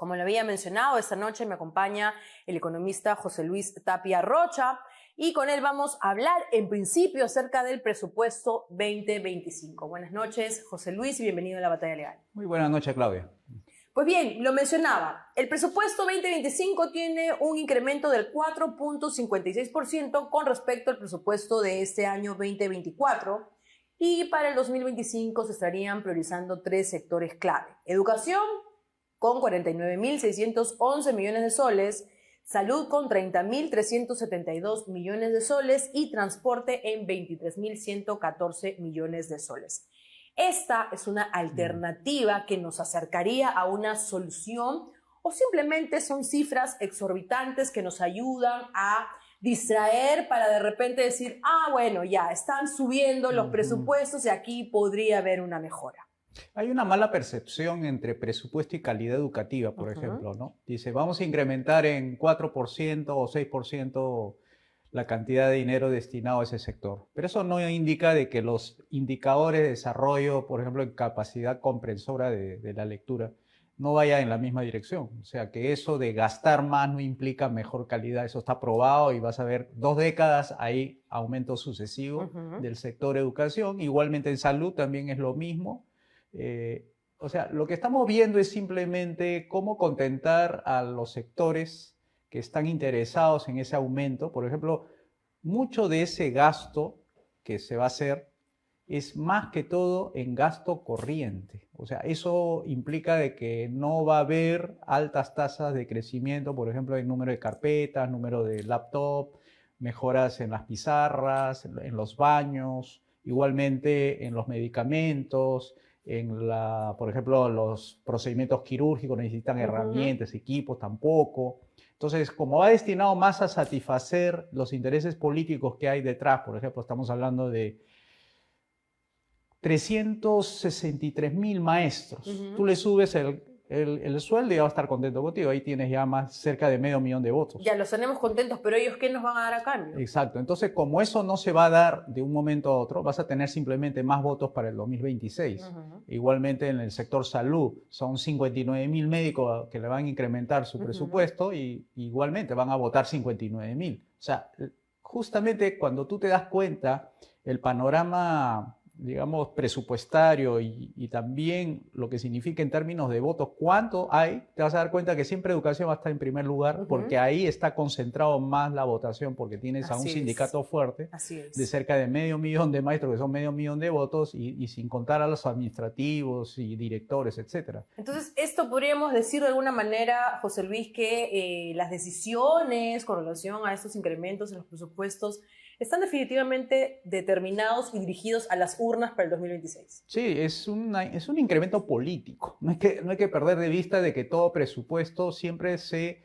Como lo había mencionado, esta noche me acompaña el economista José Luis Tapia Rocha y con él vamos a hablar en principio acerca del presupuesto 2025. Buenas noches, José Luis, y bienvenido a la Batalla Legal. Muy buenas noches, Claudia. Pues bien, lo mencionaba, el presupuesto 2025 tiene un incremento del 4.56% con respecto al presupuesto de este año 2024 y para el 2025 se estarían priorizando tres sectores clave. Educación con 49.611 millones de soles, salud con 30.372 millones de soles y transporte en 23.114 millones de soles. Esta es una alternativa que nos acercaría a una solución o simplemente son cifras exorbitantes que nos ayudan a distraer para de repente decir, bueno, ya están subiendo los presupuestos y aquí podría haber una mejora. Hay una mala percepción entre presupuesto y calidad educativa, por ejemplo, ¿no? Dice, vamos a incrementar en 4% o 6% la cantidad de dinero destinado a ese sector. Pero eso no indica de que los indicadores de desarrollo, por ejemplo, en capacidad comprensora de la lectura, no vaya en la misma dirección. O sea, que eso de gastar más no implica mejor calidad. Eso está probado y vas a ver 2 décadas hay aumento sucesivo del sector educación. Igualmente en salud también es lo mismo. O sea, lo que estamos viendo es simplemente cómo contentar a los sectores que están interesados en ese aumento. Por ejemplo, mucho de ese gasto que se va a hacer es más que todo en gasto corriente. O sea, eso implica de que no va a haber altas tasas de crecimiento, por ejemplo, en número de carpetas, número de laptop, mejoras en las pizarras, en los baños, igualmente en los medicamentos, por ejemplo, los procedimientos quirúrgicos necesitan herramientas, equipos, tampoco. Entonces, como va destinado más a satisfacer los intereses políticos que hay detrás, por ejemplo, estamos hablando de 363.000 maestros. Tú le subes el sueldo y ya va a estar contento contigo. Ahí tienes ya más cerca de 500.000 de votos. Ya los tenemos contentos, pero ellos, ¿qué nos van a dar a cambio? Exacto. Entonces, como eso no se va a dar de un momento a otro, vas a tener simplemente más votos para el 2026. Igualmente en el sector salud, son 59.000 médicos que le van a incrementar su presupuesto y igualmente van a votar 59.000. O sea, justamente cuando tú te das cuenta, el panorama, digamos, presupuestario y también lo que significa en términos de votos, cuánto hay, te vas a dar cuenta que siempre educación va a estar en primer lugar, porque ahí está concentrado más la votación, porque tienes a un sindicato fuerte de cerca de 500.000 de maestros, que son 500.000 de votos, y sin contar a los administrativos y directores, etcétera. Entonces, esto podríamos decir de alguna manera, José Luis, que las decisiones con relación a estos incrementos en los presupuestos están definitivamente determinados y dirigidos a las urnas para el 2026. Sí, es un incremento político. No hay que perder de vista de que todo presupuesto siempre se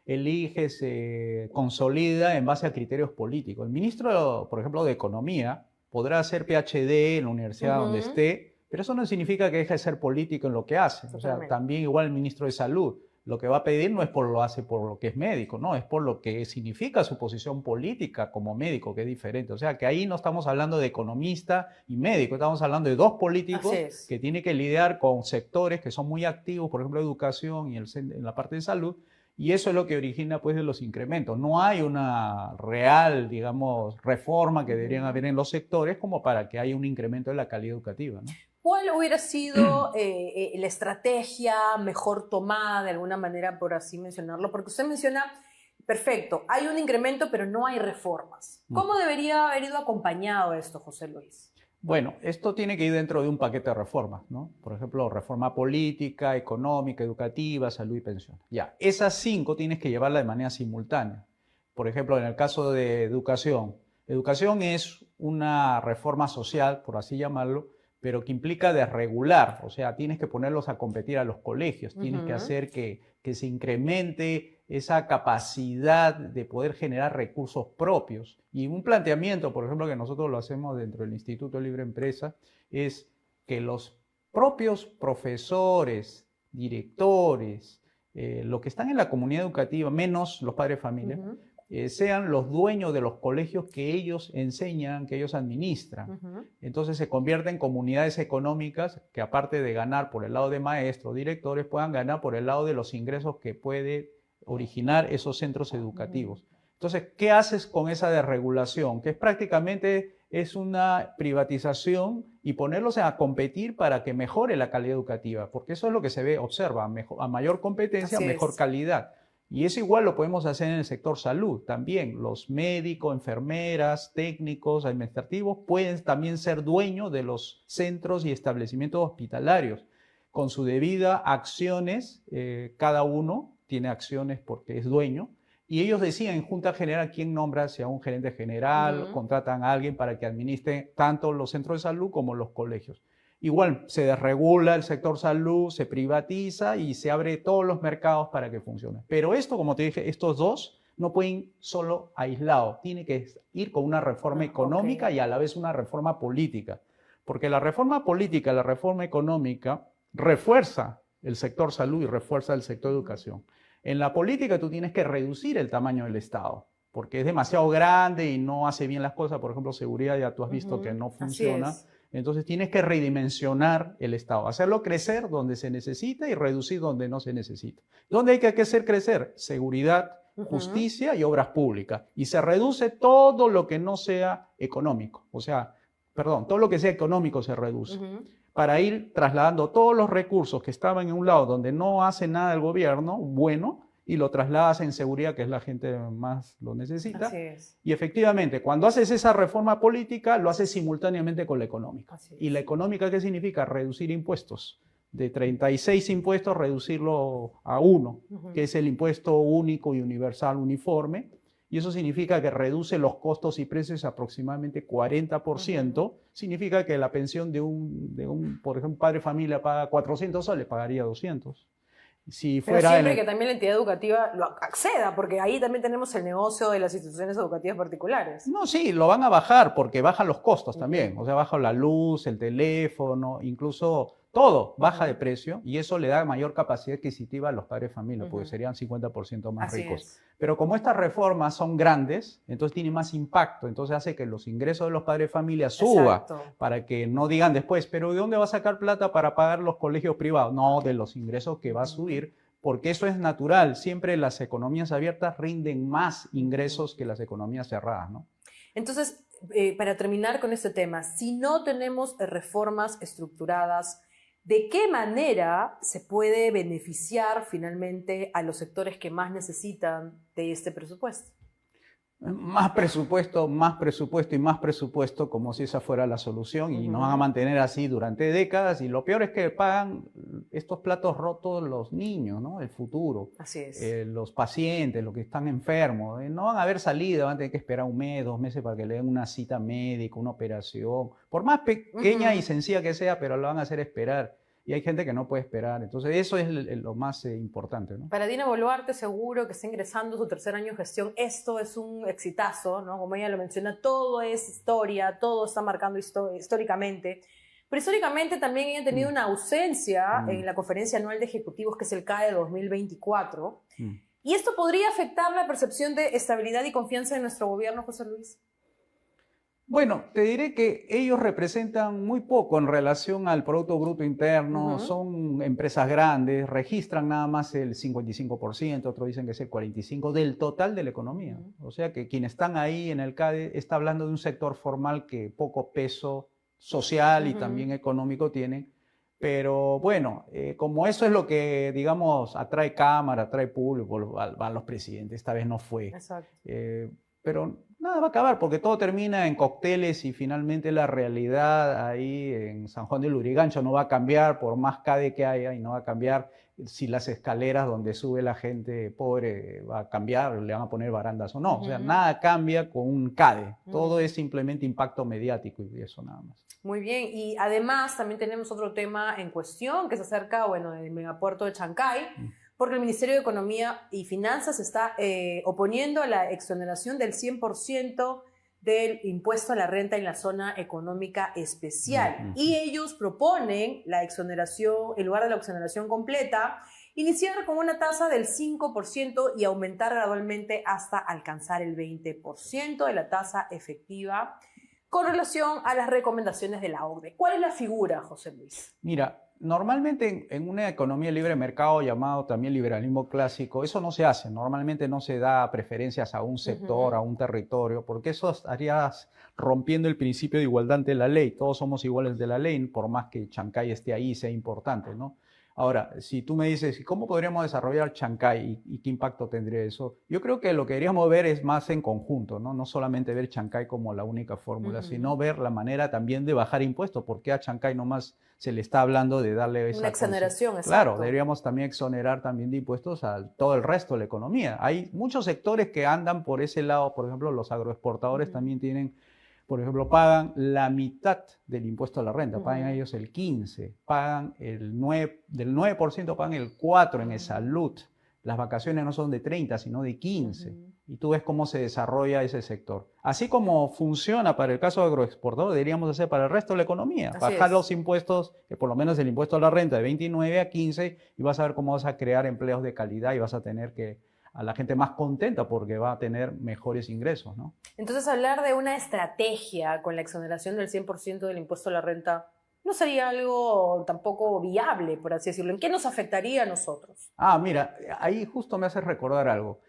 elige, se consolida en base a criterios políticos. El ministro, por ejemplo, de Economía podrá hacer PhD en la universidad donde esté, pero eso no significa que deje de ser político en lo que hace. O sea, también igual el ministro de Salud. Lo que va a pedir no es lo hace por lo que es médico, no, es por lo que significa su posición política como médico, que es diferente. O sea, que ahí no estamos hablando de economista y médico, estamos hablando de dos políticos que tienen que lidiar con sectores que son muy activos, por ejemplo, educación y en la parte de salud, y eso es lo que origina pues de los incrementos. No hay una real, digamos, reforma que deberían haber en los sectores como para que haya un incremento de la calidad educativa, ¿no? ¿Cuál hubiera sido la estrategia mejor tomada, de alguna manera, por así mencionarlo? Porque usted menciona, perfecto, hay un incremento, pero no hay reformas. ¿Cómo debería haber ido acompañado esto, José Luis? Bueno, esto tiene que ir dentro de un paquete de reformas, ¿no? Por ejemplo, reforma política, económica, educativa, salud y pensión. Ya, esas 5 tienes que llevarlas de manera simultánea. Por ejemplo, en el caso de educación, educación es una reforma social, por así llamarlo, pero que implica desregular, o sea, tienes que ponerlos a competir a los colegios, tienes que hacer que se incremente esa capacidad de poder generar recursos propios. Y un planteamiento, por ejemplo, que nosotros lo hacemos dentro del Instituto Libre Empresa, es que los propios profesores, directores, los que están en la comunidad educativa, menos los padres de familia, sean los dueños de los colegios que ellos enseñan, que ellos administran. Entonces se convierten en comunidades económicas que, aparte de ganar por el lado de maestros, directores, puedan ganar por el lado de los ingresos que puede originar esos centros educativos. Entonces, ¿qué haces con esa desregulación? Que es prácticamente una privatización y ponerlos a competir para que mejore la calidad educativa, porque eso es lo que se ve, observa, a mayor competencia, mejor calidad. Y eso igual lo podemos hacer en el sector salud también. Los médicos, enfermeras, técnicos, administrativos pueden también ser dueños de los centros y establecimientos hospitalarios con su debida acciones. Cada uno tiene acciones porque es dueño. Y ellos deciden en Junta General quién nombra, si a un gerente general, contratan a alguien para que administre tanto los centros de salud como los colegios. Igual se desregula el sector salud, se privatiza y se abre todos los mercados para que funcione. Pero esto, como te dije, estos dos no pueden solo aislados. Tiene que ir con una reforma económica y a la vez una reforma política. Porque la reforma política, la reforma económica refuerza el sector salud y refuerza el sector educación. En la política tú tienes que reducir el tamaño del Estado, porque es demasiado grande y no hace bien las cosas. Por ejemplo, seguridad ya tú has visto que no funciona. Entonces tienes que redimensionar el Estado, hacerlo crecer donde se necesita y reducir donde no se necesita. ¿Dónde hay que hacer crecer? Seguridad, justicia y obras públicas. Y se reduce todo lo que no sea económico. O sea, perdón, todo lo que sea económico se reduce. Para ir trasladando todos los recursos que estaban en un lado donde no hace nada el gobierno, bueno, y lo trasladas en seguridad, que es la gente más lo necesita. Así es. Y efectivamente, cuando haces esa reforma política, lo haces simultáneamente con la económica. ¿Y la económica qué significa? Reducir impuestos. De 36 impuestos, reducirlo a 1, que es el impuesto único y universal uniforme. Y eso significa que reduce los costos y precios aproximadamente 40%. Significa que la pensión de un, por ejemplo, padre de familia paga 400 soles, pagaría 200. Si Pero fuera siempre que también la entidad educativa lo acceda, porque ahí también tenemos el negocio de las instituciones educativas particulares. No, sí, lo van a bajar porque bajan los costos también. O sea, baja la luz, el teléfono, incluso todo baja de precio y eso le da mayor capacidad adquisitiva a los padres de familia, porque serían 50% más ricos. Pero como estas reformas son grandes, entonces tiene más impacto, entonces hace que los ingresos de los padres de familia suban para que no digan después, pero ¿de dónde va a sacar plata para pagar los colegios privados? No, de los ingresos que va a subir, porque eso es natural. Siempre las economías abiertas rinden más ingresos que las economías cerradas, ¿no? Entonces, para terminar con este tema, si no tenemos reformas estructuradas, ¿de qué manera se puede beneficiar finalmente a los sectores que más necesitan de este presupuesto? Más presupuesto y más presupuesto, como si esa fuera la solución, y nos van a mantener así durante décadas. Y lo peor es que pagan estos platos rotos los niños, ¿no? El futuro. Así es. Los pacientes, los que están enfermos. No van a haber salida, van a tener que esperar 1 mes, 2 meses para que le den una cita médica, una operación. Por más pequeña y sencilla que sea, pero lo van a hacer esperar. Y hay gente que no puede esperar. Entonces, eso es lo más importante, ¿no? Para Dina Boluarte, seguro que está ingresando su 3er año de gestión. Esto es un exitazo, ¿no? Como ella lo menciona, todo es historia, todo está marcando históricamente. Pero históricamente también ella ha tenido una ausencia en la Conferencia Anual de Ejecutivos, que es el CAE 2024. ¿Y esto podría afectar la percepción de estabilidad y confianza de nuestro gobierno, José Luis? Bueno, te diré que ellos representan muy poco en relación al Producto Bruto Interno, son empresas grandes, registran nada más el 55%, otros dicen que es el 45% del total de la economía. O sea que quienes están ahí en el CADE está hablando de un sector formal que poco peso social y también económico tiene. Pero bueno, como eso es lo que, digamos, atrae cámara, atrae público, van los presidentes, esta vez no fue. Exacto. Pero nada va a acabar porque todo termina en cócteles y finalmente la realidad ahí en San Juan del Lurigancho no va a cambiar por más CADE que haya y no va a cambiar si las escaleras donde sube la gente pobre va a cambiar, le van a poner barandas o no. O sea, nada cambia con un CADE. Todo es simplemente impacto mediático y eso nada más. Muy bien, y además también tenemos otro tema en cuestión que se acerca, bueno, del megapuerto de Chancay, porque el Ministerio de Economía y Finanzas está oponiendo a la exoneración del 100% del impuesto a la renta en la zona económica especial. Y ellos proponen la exoneración, en lugar de la exoneración completa, iniciar con una tasa del 5% y aumentar gradualmente hasta alcanzar el 20% de la tasa efectiva con relación a las recomendaciones de la OCDE. ¿Cuál es la figura, José Luis? Mira, normalmente en una economía libre de mercado, llamado también liberalismo clásico, eso no se hace. Normalmente no se da preferencias a un sector, a un territorio, porque eso estarías rompiendo el principio de igualdad ante la ley. Todos somos iguales de la ley, por más que Chancay esté ahí, sea importante, ¿no? Ahora, si tú me dices, ¿cómo podríamos desarrollar Chancay y qué impacto tendría eso? Yo creo que lo que deberíamos ver es más en conjunto, ¿no? No solamente ver Chancay como la única fórmula, sino ver la manera también de bajar impuestos. ¿Por qué a Chancay nomás se le está hablando de darle esa... Una exoneración, exacto. Claro, deberíamos también exonerar también de impuestos a todo el resto de la economía. Hay muchos sectores que andan por ese lado, por ejemplo, los agroexportadores también tienen... Por ejemplo, pagan la mitad del impuesto a la renta, pagan ellos el 15%, pagan el 9%, del 9% pagan el 4% en el salud. Las vacaciones no son de 30, sino de 15. Y tú ves cómo se desarrolla ese sector. Así como funciona para el caso agroexportador, deberíamos hacer para el resto de la economía. Bajar los impuestos, por lo menos el impuesto a la renta de 29 a 15, y vas a ver cómo vas a crear empleos de calidad y vas a tener a la gente más contenta porque va a tener mejores ingresos, ¿no? Entonces, hablar de una estrategia con la exoneración del 100% del impuesto a la renta no sería algo tampoco viable, por así decirlo. ¿En qué nos afectaría a nosotros? Mira, ahí justo me hace recordar algo.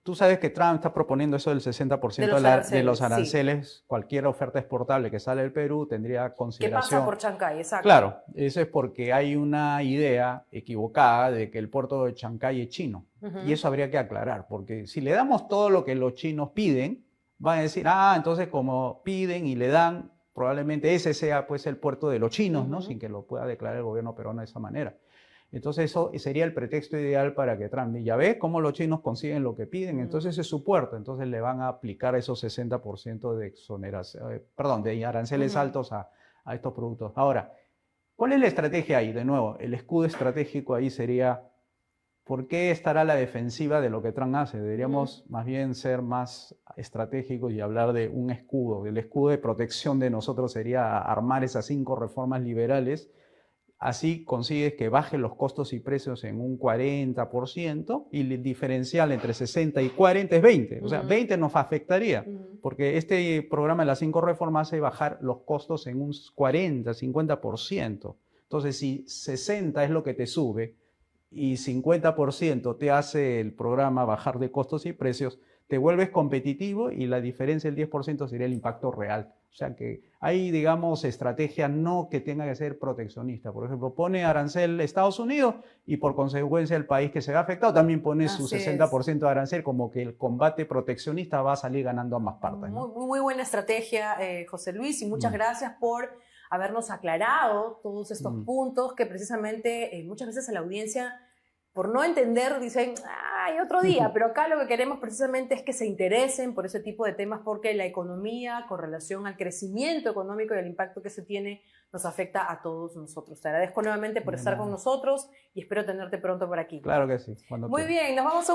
Tú sabes que Trump está proponiendo eso del 60% de los aranceles. Sí. Cualquier oferta exportable que sale del Perú tendría consideración. ¿Qué pasa por Chancay? Exacto. Claro, eso es porque hay una idea equivocada de que el puerto de Chancay es chino. Y eso habría que aclarar, porque si le damos todo lo que los chinos piden, van a decir, entonces como piden y le dan, probablemente ese sea pues el puerto de los chinos, ¿no? Sin que lo pueda declarar el gobierno peruano de esa manera. Entonces eso sería el pretexto ideal para que Trump, ya ve cómo los chinos consiguen lo que piden, entonces es su puerto, entonces le van a aplicar esos 60% de exoneración, de aranceles altos a estos productos. Ahora, ¿cuál es la estrategia ahí? De nuevo, el escudo estratégico ahí sería, ¿por qué estar a la defensiva de lo que Trump hace? Deberíamos más bien ser más estratégicos y hablar de un escudo. El escudo de protección de nosotros sería armar esas 5 reformas liberales. Así consigues que bajen los costos y precios en un 40% y el diferencial entre 60 y 40 es 20. O sea, 20 nos afectaría porque este programa de las 5 reformas hace bajar los costos en un 40, 50%. Entonces, si 60 es lo que te sube y 50% te hace el programa bajar de costos y precios, te vuelves competitivo y la diferencia del 10% sería el impacto real. O sea que hay, digamos, estrategia no que tenga que ser proteccionista. Por ejemplo, pone arancel Estados Unidos y por consecuencia el país que se ve afectado también pone su 60% de arancel, como que el combate proteccionista va a salir ganando ambas partes, ¿no? Muy buena estrategia, José Luis, y muchas gracias por habernos aclarado todos estos puntos que precisamente muchas veces a la audiencia, por no entender, dicen, hay otro día, pero acá lo que queremos precisamente es que se interesen por ese tipo de temas porque la economía, con relación al crecimiento económico y al impacto que se tiene, nos afecta a todos nosotros. Te agradezco nuevamente por estar con nosotros y espero tenerte pronto por aquí. Claro que sí. Muy bien, nos vamos a un